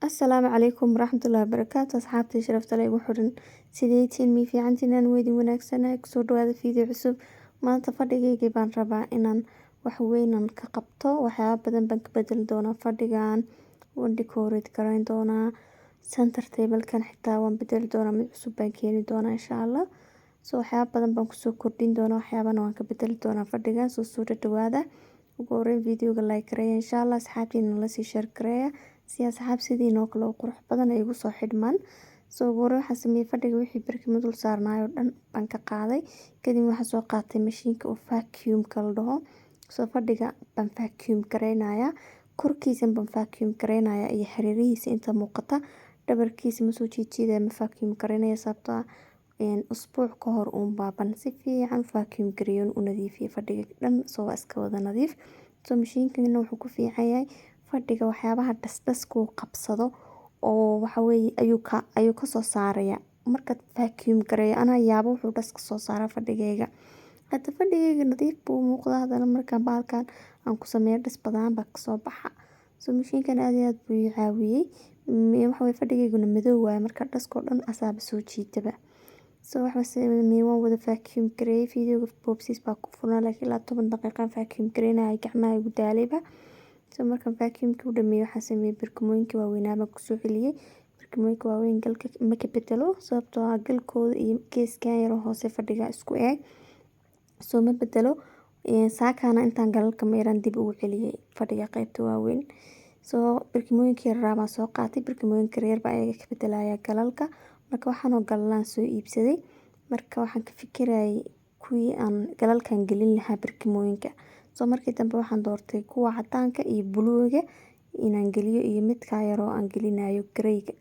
Asalaamu calaykum waraxmatullaahi wabarakaatu asxaabtii sharafta leh igu xiran sideytiin mi fiicantiin aan weydin wanaagsanahay kusoo dhawaada fiideo cusub maanta fadhigaygii baan rabaa inaan wax weynan ka qabto waxyaabo badan baan ka bedeli doonaa fadhigan waan decorate garayn doonaa center table-kan xitaa waan bedeli doonaa mid cusub baan keeni doonaa insha Allah waxyaabo badan baan kusoo kordhin doonaa waxyaabana waan ka bedeli doonaa fadhigan soo dhawaada ugu horreyn videoga like gareeya insha Allah asxaabtiina la sii share gareeya si asxaab sidiinoo kale oo qurux badan ay igu soo xidhmaan ugu horreyn waxaan sameeyay fadhiga wixii barkimo dul saarnaay oo dhan baan ka qaaday kadib waxaan soo qaatay mashiinka oo vacuum-ka la dhaho fadhiga baan vacuum gareynayaa korkiisa baan vacuum gareynayaa iyo hareerihiisa inta muuqata dhabarkiisa ma soo jiidjiidaya ma vacuum gareynaya sababtoo ah usbuuc ka hor baan si fiican vacuum gareeyo u nadiifiyay fadhiga dhan soo iska wada nadiif mashiinkana wuxuu ku fiican yahay fadhiga waxyaabaha dhasdhaska uu qabsado oo waxa weeye ayuu ka soo saaraya markaad vacuum gareeyo anaa yaabo wuxuu dhas ka soo saaraa fadhigayga hadda fadhigayga nadiif buu muuqdaa haddana markaan bahalkan aan ku sameeyo dhas badan baa kasoo baxa mashiinkan aad iyo aad buu ii caawiyey waxa weeye fadhigayguna madow waaye marka dhaskoo dhan asaaba soo jiitaba waxaan sameeyay waan wada vacuum gareeyay videoga boobsiis baa ku furnaa laakiin ilaa 10 daqiiqo vacuum gareynayay gacmaha igu daalayba markaan vacuum-ka u dhameeyay waxaan sameeyay barkimooyinka waaweynaa baan kusoo celiyay barkimooyinka waaweyn galka ma ka bedelo sababtoo ah galkooda iyo geeskan yar hoose fadhiga isku eeg ma bedelo saakana intaan galalka meeran dib ugu celiyay fadhiga qaybta waaweyn barkimooyinka yaryar baan soo qaatay barkimooyinka yaryar baa ayaga ka bedelaya galalka marka waxaan oo galalaan soo iibsaday marka waxaan ka fikirayay kuwii aan galalkan gelin lahaa barkimooyinka markii dambe waxaan doortay kuwa cadaanka iyo buluuga inaan geliyo iyo midka yar oo aan gelinayo greyga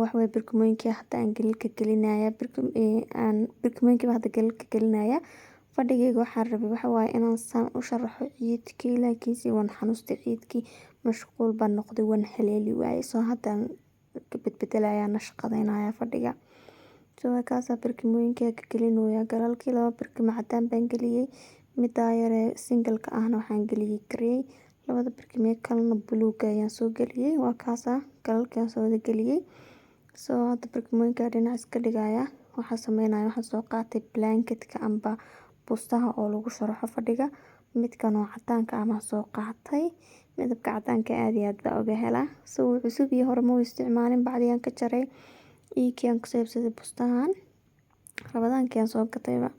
waxa way barkimooyinka hadda aan galalka gelinaya barkimooyinka hadda galalka gelinaya fadhigayga waxaan rabay waxa waaye inaan san u sharaxo ciidkii laakiin waan xanuustay ciidkii mashquul baan noqday waan haleeli waayay hadda ka bedbedelaya nashqadeynaya fadhiga kaasa barkimooyinka ka gelinaya galalkii laba barkimo cadaan baan geliyay midda yar ee single-ka ahna waxaan geliyay grey labada barkimo kalena buluug ayaan soo geliyay waa kaasa galalkan soo wada geliyay hadda barkimooyinka dhinac iska dhigaya waxaan sameynaya waxaan soo qaatay blanket-ka amba bustaha oo lagu sharaxo fadhiga midkan oo cadaanka ah baan soo qaatay midabka cadaanka aad iyo aad baa uga helaa cusub iyo hore ma isticmaalin bacdiyaan ka jaray iikiyaan ku saybsaday bustahan rabadaankiyaan soo gatayba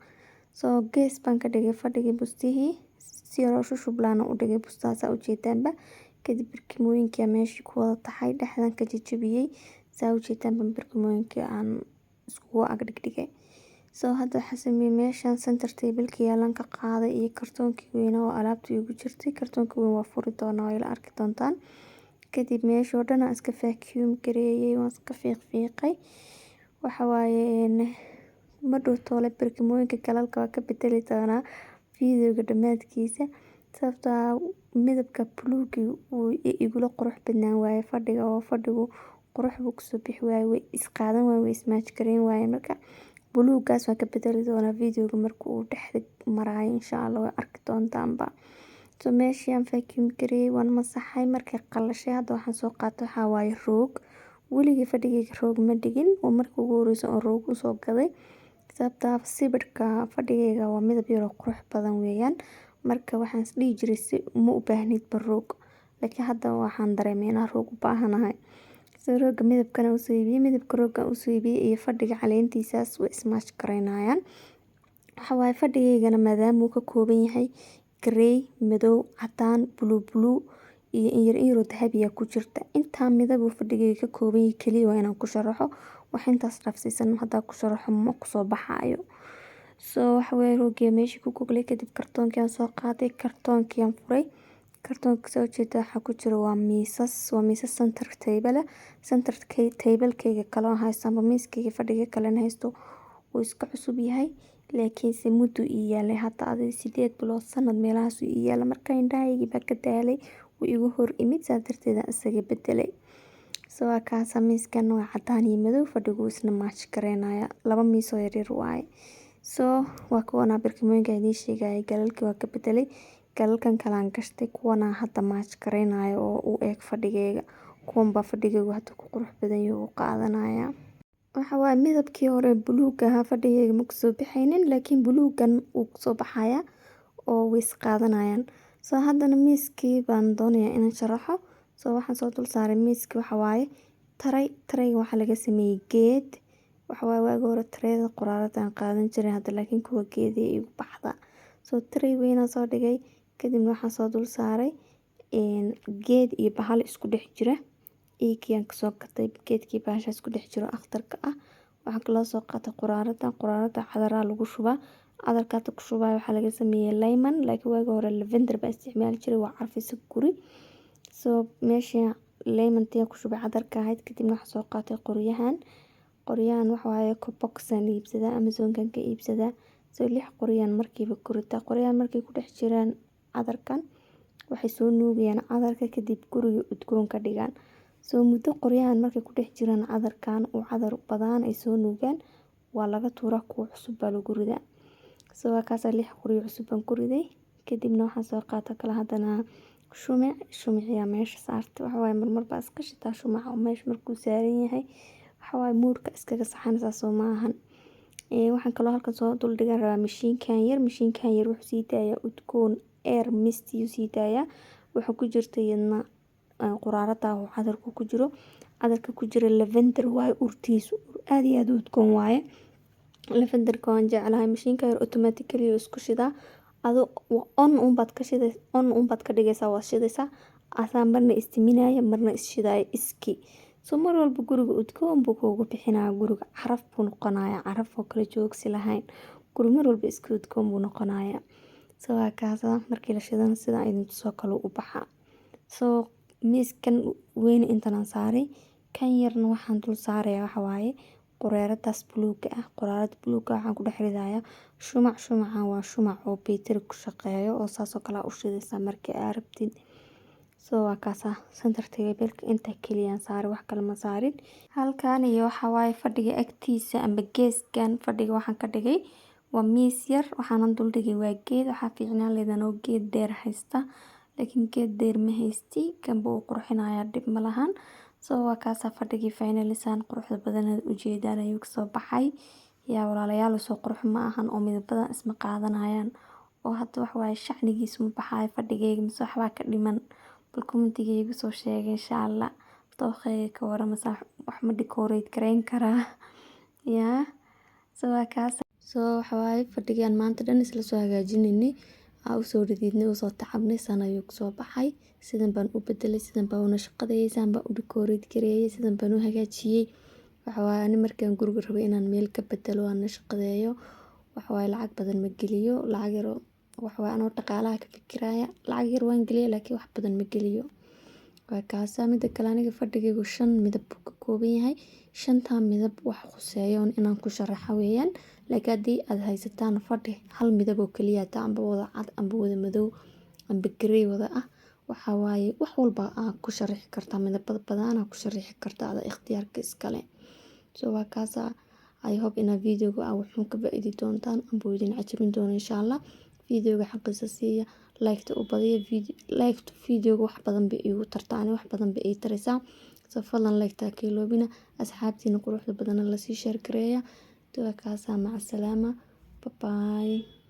gees baan ka dhigay fadhigii bustihii si yaroo shushublaana u dhigay bustaha saa ujeedaanba kadib barkimooyinka meeshii ku wada taxay dhexdan ka jajabiyey saa ujeedaanba barkimooyinka aan iskugu ag dhigdhigay hadda waxaan sameeyay meeshan center table-ka yaalan ka qaaday iyo kartoonkii weyn oo alaabta igu jirtay kartoonka weyn waa furi doonaa oo ila arki doontaan kadib meeshii oo dhan aan iska vacuum gareeyay waan iska fiiqay waxa waaye ma dhow toole barkimooyinka galalka waa ka bedeli doonaa videoga dhammaadkiisa sababtoo ah midabka buluuga uu igula qurux badnaan waaye fadhiga oo fadhigu qurux buu kusoo bixi waaye way isqaadan waaye way ismaaj gareyn waaye marka buluugaas waan ka bedeli doonaa videoga marka uu dhexda maraayo insha Allah way arki doontaanba meeshii aan vacuum gareeyay waan masaxay markay qalashay hadda waxaan soo qaatay waxaa waaye roog weligii fadhigayga roog ma dhigin waa markii ugu horreysay oo roog usoo gaday sababtoo ah sawirka fadhigayga waa midab yar oo qurux badan weeyaan marka waxaan dhihi jiray ma u baahnid roog laakiin hadda waxaan dareemay inaan roog u baahanahay rooga midabkan u soo iibiyay midabka rooga u soo iibiyay iyo fadhiga caleentiisaas way ismaaj gareynayaan waxa waaye fadhigaygana maadaama uu ka kooban yahay grey madow cadaan blue iyo in yar oo dahabi ku jirta intaa midab uu fadhigayga ka kooban yahay kaliya waa inaan ku sharaxo wax intaas dhaafsiisan hadaa ku sharaxo ma kusoo baxaayo waxa weeye roogii meeshii ku goglay kadib kartoonkii aan soo qaatay kartoonkii aan furay kartoonka soo jeeda waxaa ku jira waa miisas center table-kayga kale oo haysto amba miiskayga fadhiga kalena haysto wuu iska cusub yahay laakiinse muddo ii yaalay hadda adiga 8 bilood sanad meelahaas ii yaala marka indhahaygii baa ka daalay wuu igu hor imid saa darteed aan isaga bedelay waa kaasa miiskan waa cadaan iyo madow fadhigu isna maaj gareynaya laba miis oo yaryar waaye waa kuwana barkimooyinka idiin sheegayay galalkii waa ka bedelay galalkan kale aan gashtay kuwana hadda maaj gareynayo oo u eeg fadhigayga kuwan baa fadhigaygu hada ku qurux badan yahay uu qaadanaya. Waxa waaye midabkii hore buluug ahaa fadhigayga ma kusoo bixaynin laakiin buluugan uu kusoo baxaya oo way is qaadanayaan. Haddana miiskii baan doonayaa inaan sharaxo. Waxaan soo dul saaray miiskii waxa waaye tarayga waxaa laga sameeyay geed. Waxa waaye waagi hore tarayda quraarada aan qaadan jiray hadda laakiin kuwa geedii igu baxda. Taray weyn aan soo dhigay kadibna waxaan soo dul saaray geed iyo bahal isku dhex jira. Kiyaan kasoo gatay geedkii bahasha isku dhex jiro akhtarka ah. Waxaan kaloo soo qaatay quraarada cadaraa lagu shubaa. Cadarka ku shubaa waxaa laga sameeyay lemon laakiin waagi hore lavender baa isticmaali jiray waa carfisa guri. Meesha lemon tii ku shubay cadarka ahayd kadibna waxaan soo qaatay qoryahan. Waxa waaye box aan iibsadaa Amazon-kan ka iibsadaa. 6 qoryaan markiiba ku ritaa. Qoryahan markay ku dhex jiraan cadarkan waxay soo nuugayaan cadarka kadib guriga udgoon ka dhigaan. Muddo qoryahan markay ku dhex jiraan cadarkan oo cadar badan ay soo nuugaan waa laga tuuraa kuwa cusub baa lagu ridaa. Waa kaas 6 qoryo cusub baan ku riday kadibna waxaan soo qaatay kala hadana shumaciya meesha saartay. Waxa waaye marmar baa iska shitaa shumaca oo meesha markuu saaran yahay. Waxa waaye moodka iskaga saxanaysa soo maahan. Waxaan kaloo halkan soo dul dhigan rabaa mishiinkan yar wuxuu sii daayaa udgoon air mist uu sii daayaa. Waxa ku jirta iyadna quraarada oo cadarku ku jiro. Cadarka ku jira lavender waaye urtiisu aad iyo aad u udgoon waaye. Lavenderka waan jeclahay mishiinka yar automatically isku shidaa. on baad ka dhigaysaa waa shidaysaa. Asaa marna istiminaya marna is shidaaya iski. Mar walba guriga udgoon buu kuugu bixinaa guriga caraf buu noqonayaa caraf oo kala joogsi lahayn. Guri mar walba iska udgoon buu noqonayaa. Waa kaas markii la shidana sida ay soo kale u baxaa. Miiskan weyn intaan saaray kan yarna waxaan dul saarayaa waxa waaye quraaradaas buluuga ah. Quraarada buluuga waxaan ku dhex ridayaa shumac. Shumacan waa shumac oo battery ku shaqeeyo oo saas oo kale u shidaysa markii aad rabtid. Waa kaas center table-ka inta kaliya saaray wax kale ma saarin. Halkaan iyo waxa waaye fadhiga agtiisa amba geeskan fadhiga waxaan ka dhigay waa miis yar waxaan dul dhigay waa geed waxa fiicnaan leedahay oo geed dheer haysta laakiin geed dheer ma haysti kan buu qurxinayaa dib ma lahan. Waa kaas fadhigii finally saan quruxda badan u jeedaan ayuu ka soo baxay. Yaa walaalayaal soo qurux ma ahan oo midabada isma qaadanayaan. Hadda wax waaye shacnigiisu ma baxay fadhigayga mise waxba ka dhiman. Bal commentiga igu soo sheeg insha Allah. Tookhayga ka warama wax ma decorate gareyn karaa. Waa kaas. Waxa waaye fadhigan maanta dhan isla soo hagaajinayni. U soo rididnay u soo tacabnay sana ayuu soo baxay. Sidan baan u bedelay sidan baan u nashqadeeyay sidan baan u decorate gareeyay sidan baan u hagaajiyay. Waxa waaye ani markaan guriga rabay inaan meel ka bedelo aan nashqadeeyo. Waxa waaye lacag badan ma geliyo lacag yar waxa waaye anoo dhaqaalaha ka fikiraya lacag yar waan geliyo laakiin wax badan ma geliyo. Waa kaas mida kale aniga fadhigaygu 5 midab buu ka kooban yahay. 5 midab wax khuseeyo inaan ku sharaxo weeyaan. Laakiin haddii aad haysataan fadhi hal midab oo kaliya amba wada cad amba wada madow amba gray wada ah waxa waaye wax walba aad ku sharaxi kartaa midabada badan aad ku sharaxi kartaa ada ikhtiyaarka iskale. Waa kaas I hope in video-ga aad wuxuu ka faa'iidi doontaan amba idin cajabin doono insha Allah. Video-ga xaqiisa siiya like u badiya video-ga wax badan bay igu tartaan wax badan bay ii taraysaa. Fadlan like ta ka iloobina asxaabtiina quruxda badan la sii share gareeya. Waa kaas maca salaama. Bye bye.